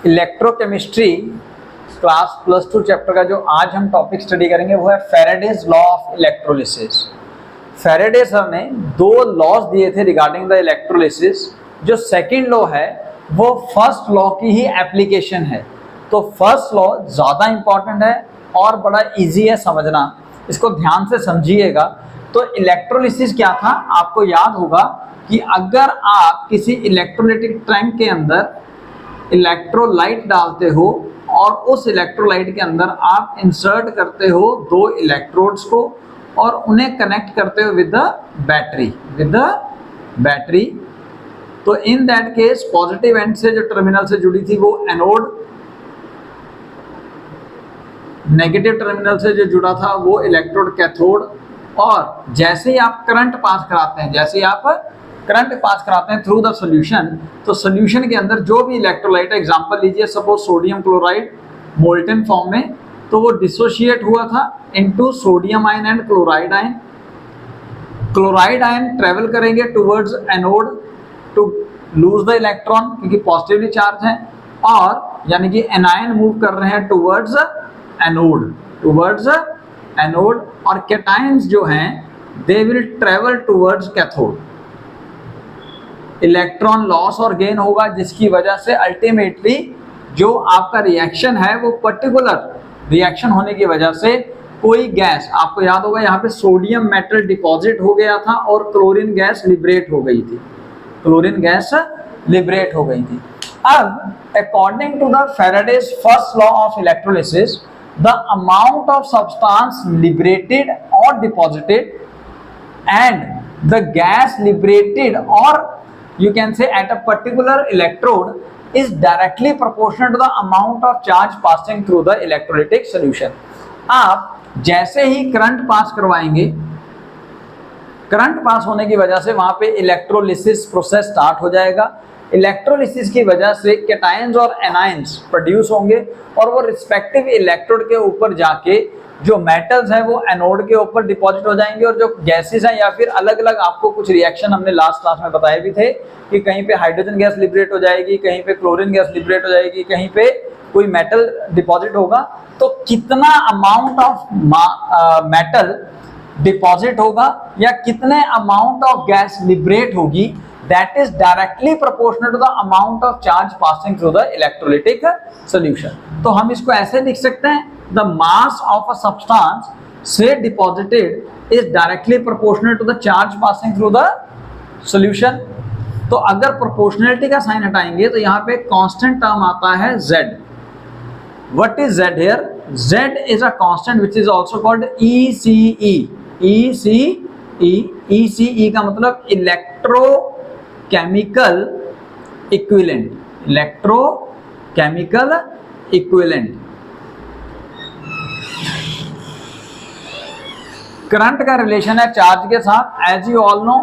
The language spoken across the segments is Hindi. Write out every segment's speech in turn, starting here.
इलेक्ट्रोकेमिस्ट्री क्लास +2 चैप्टर का जो आज हम टॉपिक स्टडी करेंगे वो है Faraday's law of electrolysis. Faraday's हमें दो लॉज दिए थे रिगार्डिंग द इलेक्ट्रोलिसिस। जो सेकंड लॉ है वो फर्स्ट लॉ की ही एप्लीकेशन है। तो फर्स्ट लॉ ज़्यादा इंपॉर्टेंट है और बड़ा इजी है समझना, इसको ध्यान से समझिएगा। तो इलेक्ट्रोलिसिस क्या था, आपको याद होगा कि अगर आप किसी इलेक्ट्रोलाइटिक टैंक के अंदर इलेक्ट्रोलाइट डालते हो और उस इलेक्ट्रोलाइट के अंदर आप इंसर्ट करते हो दो इलेक्ट्रोड्स को और उन्हें कनेक्ट करते हो विद द बैटरी, तो in that case positive and से जो टर्मिनल से जुड़ी थी वो एनोड, नेगेटिव टर्मिनल से जो जुड़ा था वो इलेक्ट्रोड कैथोड। और जैसे ही आप करंट पास कराते हैं थ्रू द सॉल्यूशन, तो सॉल्यूशन के अंदर जो भी इलेक्ट्रोलाइट है, एग्जांपल लीजिए suppose sodium chloride molten form में, तो वो डिसोशिएट हुआ था into sodium ion and chloride ion. Chloride ion travel करेंगे towards anode to lose the electron क्योंकि पॉजिटिवली चार्ज है, और यानी कि एनायन मूव कर रहे हैं टुवर्ड्स एनोड, और कैटायंस जो हैं they will travel towards cathode. Electron loss और गेन होगा जिसकी वजह से अल्टीमेटली जो आपका रिएक्शन है वो पर्टिकुलर रिएक्शन होने की वजह से कोई गैस, आपको याद होगा यहाँ पे सोडियम मेटल डिपॉजिट हो गया था और क्लोरीन गैस लिबरेट हो गई थी। अब according to the Faraday's first law of electrolysis, the amount of substance liberated or deposited and the gas liberated, or you can say at a particular electrode, is directly proportional to the amount of charge passing through the electrolytic solution. आप जैसे ही करंट पास करवाएंगे, करंट पास होने की वजह से वहां पे इलेक्ट्रोलिसिस प्रोसेस स्टार्ट हो जाएगा। इलेक्ट्रोलिसिस की वजह से कैटायंस और एनायंस प्रोड्यूस होंगे और वो रिस्पेक्टिव इलेक्ट्रोड के ऊपर जाके जो मेटल्स हैं वो एनोड के ऊपर डिपॉजिट हो जाएंगे, और जो गैसेस हैं या फिर अलग अलग आपको कुछ रिएक्शन हमने लास्ट क्लास में बताए भी थे कि कहीं पे हाइड्रोजन गैस लिबरेट हो जाएगी, कहीं पे क्लोरीन गैस लिबरेट हो जाएगी, कहीं पे कोई मेटल डिपॉजिट होगा। तो कितना अमाउंट ऑफ मेटल डिपॉजिट होगा या कितने अमाउंट ऑफ गैस लिबरेट होगी, that is directly proportional to the amount of charge passing through the electrolytic solution. तो हम इसको ऐसे लिख सकते हैं, the mass of a substance say deposited is directly proportional to the charge passing through the solution. तो अगर proportionality का साइन हटाएंगे तो यहाँ पे constant टर्म आता है Z. What is Z here? Z is a constant which is also called ECE. ECE का मतलब इलेक्ट्रो केमिकल इक्विवेलेंट। करंट का रिलेशन है चार्ज के साथ। As you all know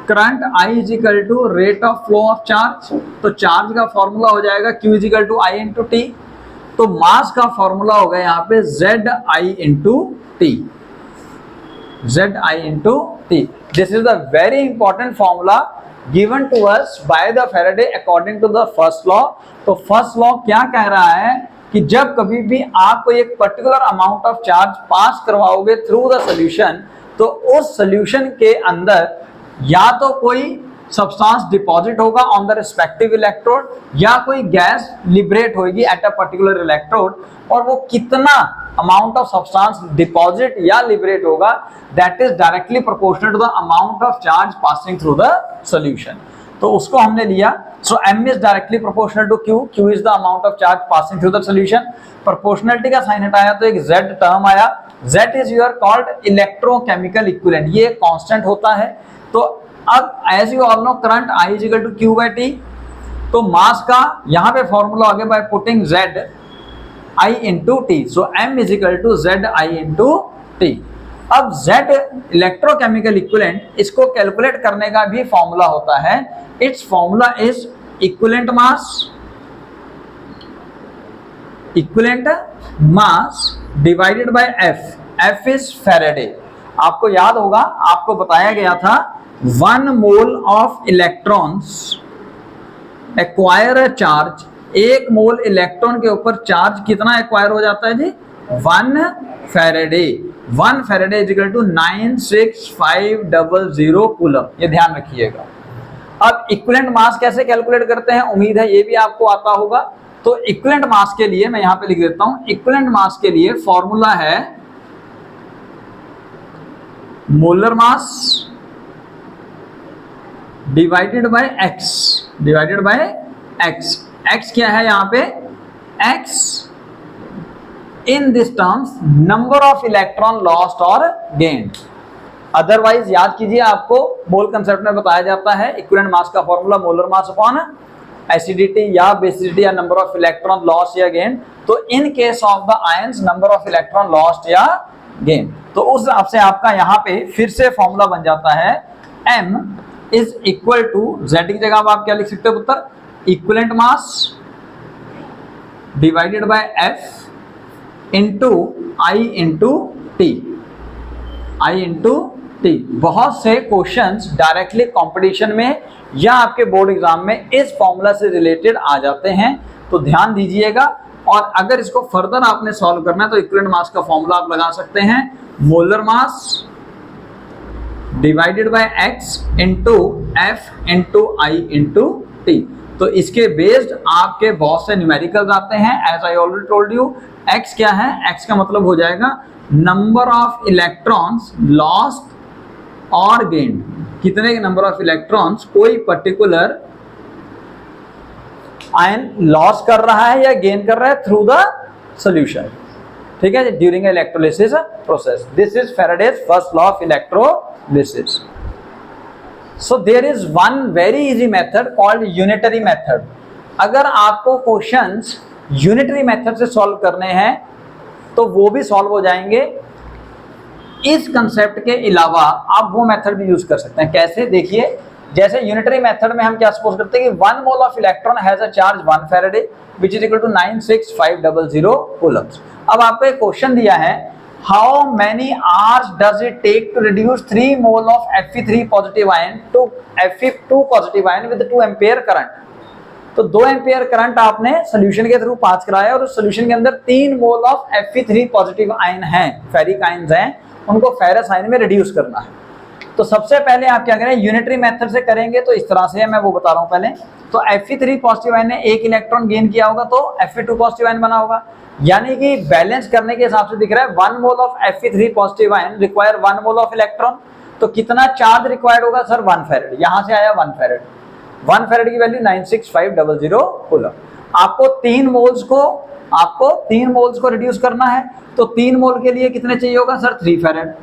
current I is equal to rate of flow of charge, तो चार्ज का फॉर्मूला हो जाएगा Q is equal to I into T. तो मास का फॉर्मूला होगा यहाँ पे ZI into T. This is the very important formula given to us by the Faraday according to the first law। तो फर्स्ट लॉ क्या कह रहा है कि जब कभी भी आप कोई एक पर्टिकुलर अमाउंट ऑफ चार्ज पास करवाओगे थ्रू द सॉल्यूशन, तो उस सॉल्यूशन के अंदर या तो कोई सब्सटेंस डिपॉजिट होगा ऑन द रिस्पेक्टिव इलेक्ट्रोड या कोई गैस लिबरेट होगी एट अ पर्टिकुलर इलेक्ट्रोड, और वो कितना अमाउंट ऑफ सब्सटेंस डिपॉजिट या लिबरेट होगा that is directly proportional to the amount of charge passing through the solution. तो उसको हमने लिया, so M is directly proportional to Q is the amount of charge passing through the solution. Proportionality का साइन हटाया तो एक Z टर्म आया। Z is your called electrochemical equivalent, ये कांस्टेंट होता है। तो अब as you all know current I is equal to Q by T, तो मास का यहाँ पे फॉर्मूला आ गया by putting Z I into T, so M is equal to ZI into T. अब Z इलेक्ट्रोकेमिकल इक्विवेलेंट, इसको कैलकुलेट करने का भी फॉर्मूला होता है। It's formula is equivalent mass divided by F is Faraday. आपको याद होगा, आपको बताया गया था 1 mole of electrons acquire a charge 1 mole electron के ऊपर चार्ज कितना एक्वायर हो जाता है जी? 1 Faraday. 1 Faraday is equal to 96500 coulomb. ये ध्यान रखिएगा। अब इक्विवेलेंट मास कैसे कैलकुलेट करते हैं, उम्मीद है ये भी आपको आता होगा। तो इक्विवेलेंट मास के लिए मैं यहां पे लिख देता हूं, इक्विवेलेंट मास के लिए फॉर्मूला है molar mass divided by x, divided by x. X क्या है यहां पे? X in this terms number of electron lost और गेन्ड। अदरवाइज याद कीजिए, आपको मोल कंसेप्ट में बताया जाता है इक्विवेलेंट मास का formula molar mass upon acidity या बेसिडिटी या नंबर ऑफ इलेक्ट्रॉन लॉस्ट या गेन। तो in case of the ions number of electron lost या गेन। तो उस हिसाब से आपका यहाँ पे फिर से फॉर्मूला बन जाता है m is equal to z की जगह आप क्या लिख सकते हो पुत्र? Equivalent mass divided by f into I into T, I into T. बहुत से क्वेश्चंस डायरेक्टली कंपटीशन में या आपके बोर्ड एग्जाम में इस फॉर्मूला से रिलेटेड आ जाते हैं, तो ध्यान दीजिएगा। और अगर इसको फर्दर आपने सॉल्व करना है तो इक्विवेलेंट मास का फॉर्मूला आप लगा सकते हैं molar mass divided by X into F into I into T. तो इसके बेस्ड आपके बहुत से न्यूमेरिकल्स आते हैं। As I already told you, X क्या है? एक्स का मतलब हो जाएगा नंबर ऑफ इलेक्ट्रॉन्स लॉस्ट और गेन्ड। कितने नंबर ऑफ इलेक्ट्रॉन्स कोई पर्टिकुलर आयन लॉस कर रहा है या गेन कर रहा है थ्रू द सॉल्यूशन। ठीक है, during electrolysis process. This is Faraday's first law of electrolysis. So there is one very easy method called unitary method. अगर आपको क्वेश्चंस यूनिटरी मेथड से सॉल्व करने हैं तो वो भी सॉल्व हो जाएंगे। इस कंसेप्ट के अलावा आप वो मेथड भी यूज कर सकते हैं। कैसे? देखिए, जैसे यूनिटरी मेथड में हम क्या सपोज करते हैं कि 1 mole of electron has a charge 1 Faraday which is equal to 96500 coulombs. अब आपको एक क्वेश्चन दिया है, how many hours does it take to reduce 3 mole of Fe3 positive ion to Fe2 positive ion with 2 ampere current. तो 2 एम्पियर करंट आपने सोल्यूशन के थ्रू पास कराया और उस सोल्यूशन के अंदर 3 mole of Fe3 positive ion है, फेरिक आयंस हैं, उनको फेरस आयन में रिड्यूस करना है। तो सबसे पहले आप क्या करें, यूनिटरी मेथड से करेंगे तो इस तरह से है, मैं वो बता रहा हूं पहले। तो Fe3 पॉजिटिव आयन ने 1 इलेक्ट्रॉन गेन किया होगा तो Fe2 पॉजिटिव आयन बना होगा। यानी कि बैलेंस करने के हिसाब से दिख रहा है 1 mole of Fe3 positive ion require 1 mole of electron. तो कितना चार्ज रिक्वायर्ड होगा सर? 1 फैराड। यहां से आया 1 फैराड। 1 फैराड की वैल्यू 96500 कूलम। आपको 3 मोल्स को रिड्यूस करना है तो 3 मोल के लिए कितने चाहिए होगा सर? 3 फैराड।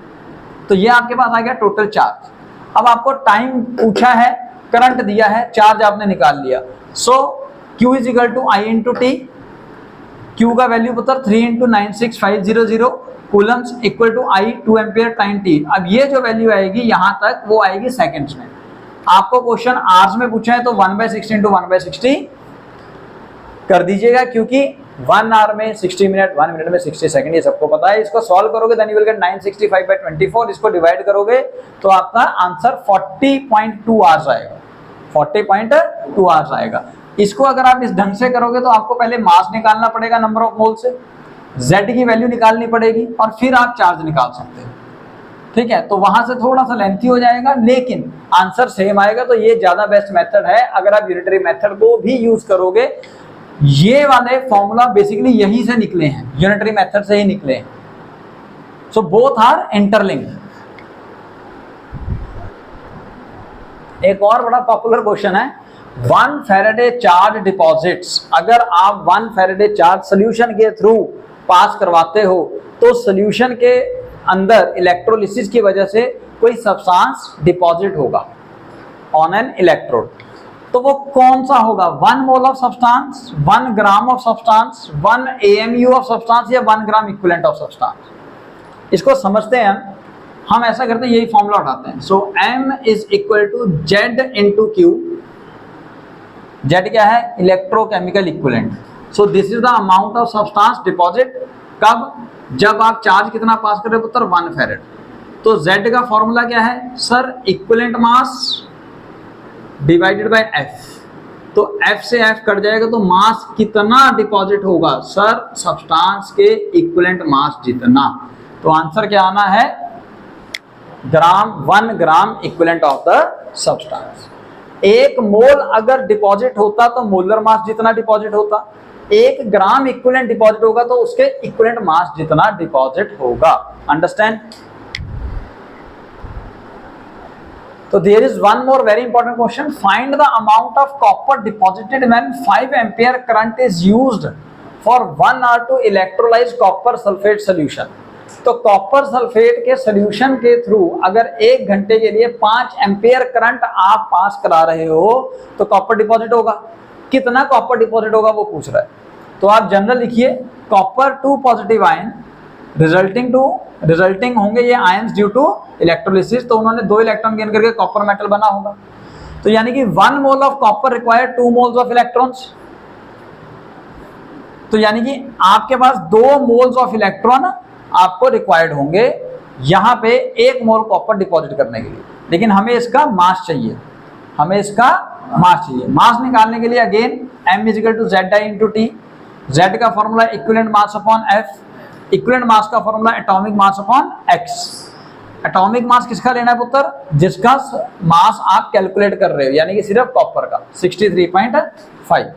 तो ये आपके पास आ गया टोटल चार्ज। अब आपको टाइम पूछा है, करंट दिया है, चार्ज आपने निकाल लिया। So Q is equal to I into T. Q का वैल्यू पुत्र 3 into 96500 coulombs equal to I 2 ampere time T. अब ये जो वैल्यू आएगी यहां तक वो आएगी सेकेंड्स में। आपको क्वेश्चन आवर्स में पूछा है तो 1/60 इंटू 1/60 कर दीजिएगा, क्योंकि 1 आवर में 60 मिनट, 1 मिनट में 60 सेकंड, ये सबको पता है। इसको सॉल्व करोगे देन यू विल गेट 965/24। इसको डिवाइड करोगे तो आपका आंसर 40.2 आवर्स आएगा, 40.2 आवर्स आएगा। इसको अगर आप इस ढंग से करोगे तो आपको पहले मास निकालना पड़ेगा नंबर ऑफ मोल से, Z की वैल्यू निकालनी पड़ेगी और फिर आप चार्ज निकाल सकते हैं। ठीक है, तो वहां से थोड़ा सा लेंथी हो जाएगा लेकिन आंसर सेम आएगा। तो ये ज्यादा बेस्ट मेथड है। अगर आप यूनिटरी मेथड को भी यूज करोगे, ये वाले फॉर्मूला बेसिकली यहीं से निकले हैं, यूनिटरी मेथड से ही निकले हैं। So both are interlinked. एक और बड़ा पॉपुलर क्वेश्चन है, 1 फैराडे चार्ज डिपॉजिट्स। अगर आप 1 फैराडे चार्ज सोल्यूशन के थ्रू पास करवाते हो तो सोल्यूशन के अंदर इलेक्ट्रोलिसिस की वजह से कोई सब्सटेंस डिपॉजिट होगा ऑन एन इलेक्ट्रोड। तो वो कौन सा होगा? 1 mole of substance, 1 gram of substance, 1 AMU of substance या 1 ग्राम इक्विवेलेंट ऑफ सब्सटेंस। इसको समझते हैं हम ऐसा करते हैं, यही फॉर्मूला उठाते हैं। So M is equal to Z into Q। Z क्या है? Electrochemical equivalent. So this is the amount of substance deposit. कब? जब आप चार्ज कितना पास कर रहे हो पुत्र? 1 फैराड। तो Z का फॉर्मूला क्या है sir? Equivalent mass divided by F। तो F से F कट जाएगा तो मास कितना डिपॉजिट होगा सर? सब्सटेंस के इक्विवेलेंट मास जितना। तो आंसर क्या आना है? ग्राम, 1 gram equivalent of the substance. 1 मोल अगर डिपॉजिट होता तो मोलर मास जितना डिपॉजिट होता, 1 ग्राम इक्विवेलेंट डिपॉजिट होगा तो उसके इक्विवेलेंट मास जितना डिपॉजिट होगा। Understand? So there is one more very important question. Find the amount of copper deposited when 5 ampere current is used for 1 hour to electrolyze copper sulfate solution. तो कॉपर सल्फेट के सॉल्यूशन के थ्रू अगर 1 घंटे के लिए 5 एम्पियर करंट आप पास करा रहे हो तो कॉपर डिपॉजिट होगा। कितना कॉपर डिपॉजिट होगा वो पूछ रहा है। तो आप जनरल लिखिए कॉपर 2 पॉजिटिव आयन रिजल्टिंग होंगे ये आयंस ड्यू टू इलेक्ट्रोलिसिस। तो उन्होंने 2 इलेक्ट्रॉन गेन करके कॉपर मेटल बना होगा। तो यानी कि 1 mole of copper require 2 moles of electrons. तो यानी कि आपके पास 2 मोल्स ऑफ इलेक्ट्रॉन आपको रिक्वायर्ड होंगे यहां पे 1 मोल कॉपर डिपॉजिट करने के लिए। लेकिन हमें इसका मास चाहिए, मास निकालने के लिए again m is equal to ZI into T. Z का formula equivalent mass upon F, equivalent mass का formula atomic mass upon X। Atomic mass किसका लेना है पुत्र? जिसका मास आप कैलकुलेट कर रहे हो, यानी कि सिर्फ कॉपर का 63.5।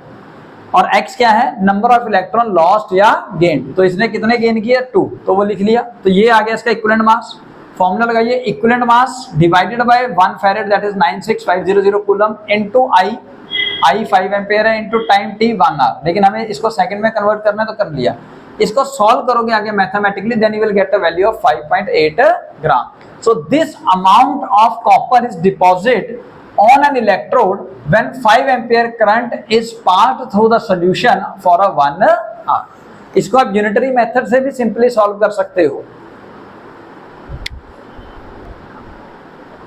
और X क्या है? नंबर ऑफ इलेक्ट्रॉन लॉस्ट या गेन। तो इसने कितने गेन किए? 2, तो वो लिख लिया। तो ये आ गया इसका इक्विवेलेंट मास। फॉर्मूला लगाइए, equivalent mass divided bye 1 farad that is 96500 coulomb into I 5 ampere है इनटू टाइम t 1 आवर। लेकिन हमें इसको सेकंड में कन्वर्ट करना है तो कर लिया। इसको सॉल्व करोगे आगे mathematically, then you will get a value of 5.8 gram. So this amount of copper is deposit on an electrode when 5 ampere current is passed through the solution for a 1 hour। इसको आप यूनिटरी मेथड से भी सिंपली सॉल्व कर सकते हो।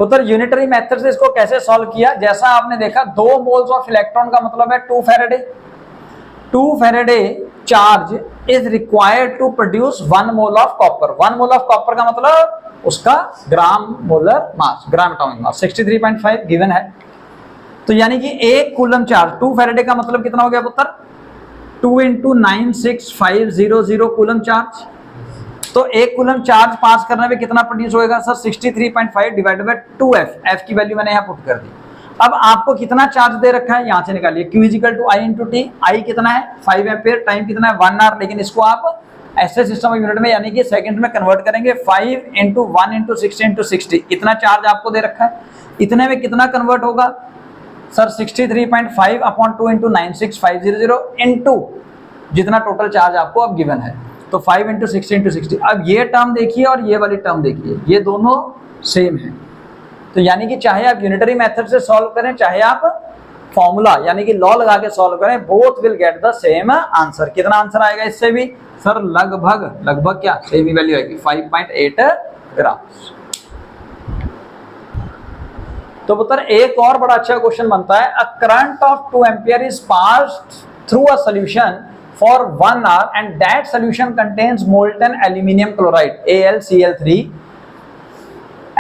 उधर यूनिटरी मेथड से इसको कैसे सॉल्व किया? जैसा आपने देखा 2 मोल्स ऑफ इलेक्ट्रॉन का मतलब है 2 Faraday. 2 Faraday charge is required to produce 1 mole of copper. 1 mole of copper का मतलब उसका gram molar mass, gram atomic mass 63.5 given है। तो यानी कि 1 कूलम चार्ज 2 फैराडे का मतलब कितना हो गया पुत्र? 2 × 96500 कूलम चार्ज। तो 1 कूलम चार्ज पास करने में कितना प्रोड्यूस होएगा sir? 63.5 divided by 2F। F की वैल्यू मैंने यहाँ पुट कर दी। अब आपको कितना चार्ज दे रखा है यहां से निकालिए। Q is equal to I into T. I कितना है? 5 एम्पियर। टाइम कितना है? 1 आवर। लेकिन इसको आप ऐसे सिस्टम ऑफ यूनिट में यानी कि सेकंड में कन्वर्ट करेंगे। 5 × 1 × 60 × 60 इतना चार्ज आपको दे रखा है। इतने में कितना कन्वर्ट होगा सर? 63.5 अपॉन 2 × 96500 इनटू जितना टोटल चार्ज आपको अब गिवन है। तो 5 × 60 × 60। अब ये टर्म देखिए और ये वाली टर्म देखिए, ये दोनों सेम है। तो यानी कि चाहे आप यूनिटरी मेथड से सॉल्व करें, चाहे आप फॉर्मूला यानी कि लॉ लगा के सॉल्व करें, both will get the same answer. कितना आंसर आएगा इससे भी सर? लगभग क्या सेम ही वैल्यू आएगी 5.8 ग्राम। तो पुत्र एक और बड़ा अच्छा क्वेश्चन बनता है। A current of 2 ampere is passed through a solution for 1 our and that solution contains molten aluminium chloride AlCl3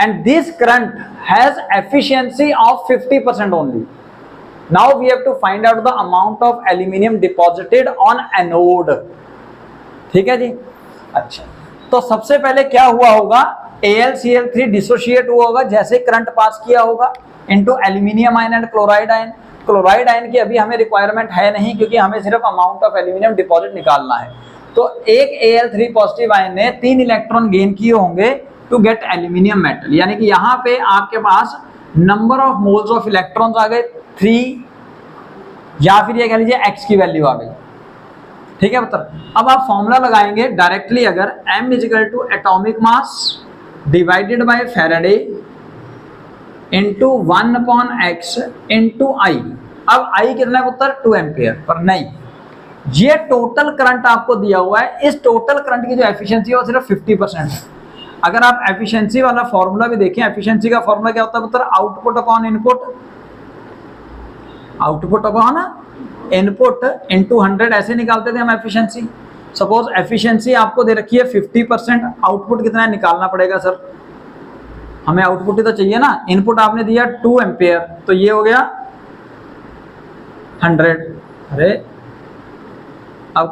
and this current has efficiency of 50% only. Now we have to find out the amount of aluminium deposited on anode। ठीक है जी। अच्छा, तो सबसे पहले क्या हुआ होगा? AlCl3 डिसोशिएट हुआ होगा जैसे करंट पास किया होगा into aluminium ion and chloride ion. Chloride ion की अभी हमें रिक्वायरमेंट है नहीं, क्योंकि हमें सिर्फ अमाउंट ऑफ एल्यूमिनियम डिपॉजिट निकालना है। तो एक Al3 पॉजिटिव आयन ने 3 इलेक्ट्रॉन गेन किए होंगे टू गेट एल्यूमिनियम मेटल। यानी कि यहाँ पे आपके पास number of moles of electrons आ गए 3, या फिर ये कह लीजिए X की वैल्यू आ गई। ठीक है मतलब अब आप फॉर्मूला लगाएंगे डायरेक्टली। अगर m is equal to atomic mass divided by Faraday into 1/x into I। अब I कितना है पुत्र? 2 एम्पियर। पर नहीं, ये टोटल करंट आपको दिया हुआ है। इस टोटल करंट की जो एफिशिएंसी है वो सिर्फ 50% है। अगर आप एफिशिएंसी वाला फॉर्मूला भी देखें, एफिशिएंसी का फॉर्मूला क्या होता है पुत्र? Output upon input, output upon input into 100 ऐसे निकालते थे हम एफिशिएंसी। सपोज एफिशिएंसी आपको दे रखी है 50%, आउटपुट कितना है निकालना पड़ेगा सर? हमें आउटपुट ही तो चाहिए ना। इनपुट आपने दिया 2 एम्पियर, तो ये हो गया 100, अरे अब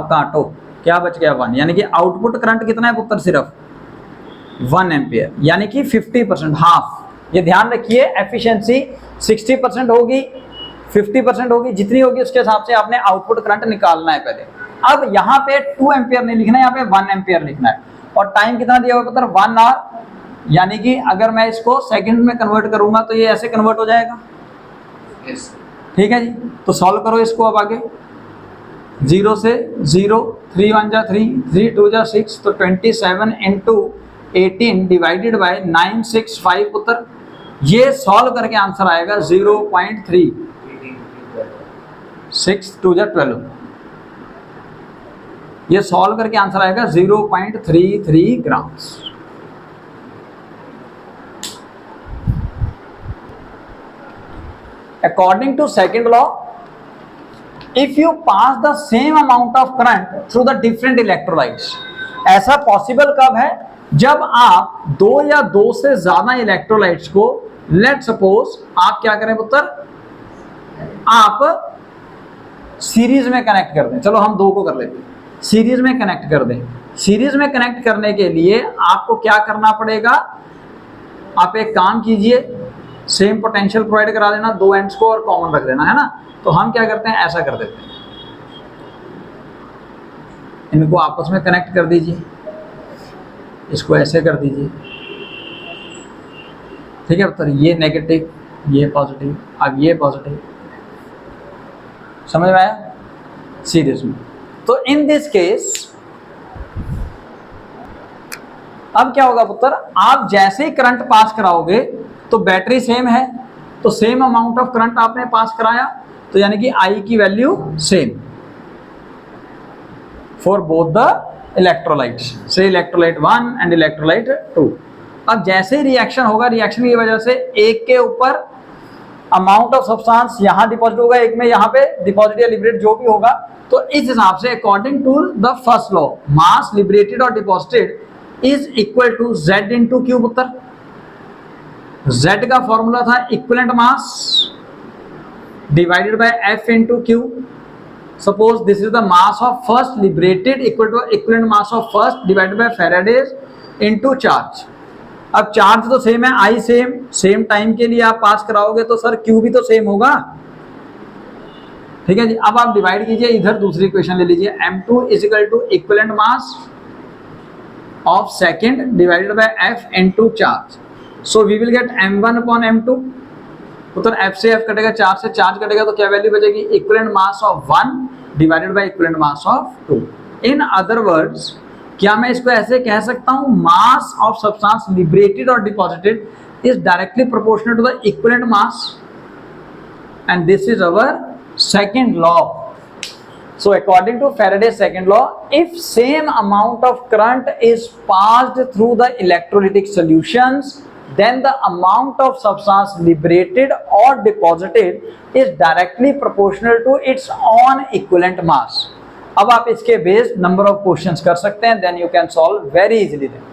काटो, क्या बच गया 1, यानी कि आउटपुट करंट कितना है पुत्र, सिर्फ 1 एम्पियर, यानी कि 50%, हाफ। ये ध्यान रखिए, एफिशिएंसी 60% होगी, 50% होगी, जितनी होगी उसके हिसाब से आपने आउटपुट करंट निकालना है पहले। अब यहाँ पे 2 एम्पियर नहीं लिखना है, यहाँ पे 1 एम्पियर लिखना है। और टाइम कितना दिया हुआ पुत्र, 1 आवर, यानी कि अगर मैं इसको सेकंड में कन्वर्ट करूंगा तो ये ऐसे कन्वर्ट हो जाएगा। ठीक है जी, तो सॉल्व करो इसको अब आगे। 0 से 0, 3 1 जा 3, 3 2 जा 6, तो 27 इंटू 18 डिवाइडेड बाय 965 पुत्र, ये सॉल्व करके आंसर आएगा 0.3, 6 2 जा 12, ये सॉल्व करके आंसर आएगा 0.33 grams. According to second law, if you pass the same amount of current through the different electrolytes, ऐसा पॉसिबल कब है, जब आप 2 या 2 से ज्यादा इलेक्ट्रोलाइट्स को, लेट सपोज आप क्या करें पुत्र, आप सीरीज में कनेक्ट कर दें, चलो हम 2 को कर लेते हैं, सीरीज में कनेक्ट कर दें। सीरीज में कनेक्ट करने के लिए आपको क्या करना पड़ेगा, आप एक काम कीजिए, सेम पोटेंशियल प्रोवाइड करा देना, 2 एंड्स को और कॉमन रख देना, है ना। तो हम क्या करते हैं, ऐसा कर देते हैं, इनको आपस में कनेक्ट कर दीजिए, इसको ऐसे कर दीजिए, ठीक है पुत्र, ये नेगेटिव, ये पॉजिटिव, अब ये पॉजिटिव, समझ में आया, सीरीज में। तो इन दिस केस अब क्या होगा पुत्र, आप जैसे ही करंट पास कराओगे तो बैटरी सेम है, तो सेम अमाउंट ऑफ करंट आपने पास कराया, तो यानी कि I की value same for both the electrolytes, से इलेक्ट्रोलाइट 1 एंड इलेक्ट्रोलाइट 2। अब जैसे ही रिएक्शन होगा, रिएक्शन की वजह से एक के ऊपर अमाउंट ऑफ सब्सटेंस यहां डिपॉजिट होगा, एक में यहां पे डिपॉजिट या लिबरेट जो भी होगा, तो इस हिसाब से according to the first law, mass liberated और deposited is equal to Z into Q पुत्र। Z का फॉर्मूला था equivalent mass divided by F into Q. Suppose this is the mass of first liberated equal to equivalent mass of first divided by Faraday's into charge. अब चार्ज तो सेम है, I सेम टाइम के लिए आप पास कराओगे तो सर Q भी तो सेम होगा, ठीक है जी। अब आप डिवाइड कीजिए, इधर दूसरी इक्वेशन ले लीजिए, M2 is equal to equivalent mass of second divided by F into charge. So we will get M1 upon M2, तो F से F कटेगा, चार्ज से चार्ज कटेगा, तो क्या वैल्यू बचेगी, equivalent mass of 1 divided by equivalent mass of 2। In other words, क्या मैं इसको ऐसे कह सकता हूं, मास ऑफ सब्सटेंस लिबरेटेड और deposited is directly proportional to the equivalent mass, and this is our second law. So according to Faraday's second law, if same amount of current is passed through the electrolytic solutions, then the amount of substance liberated or deposited is directly proportional to its own equivalent mass. अब आप इसके बेस्ड नंबर ऑफ क्वेश्चंस कर सकते हैं, then you can solve very easily them.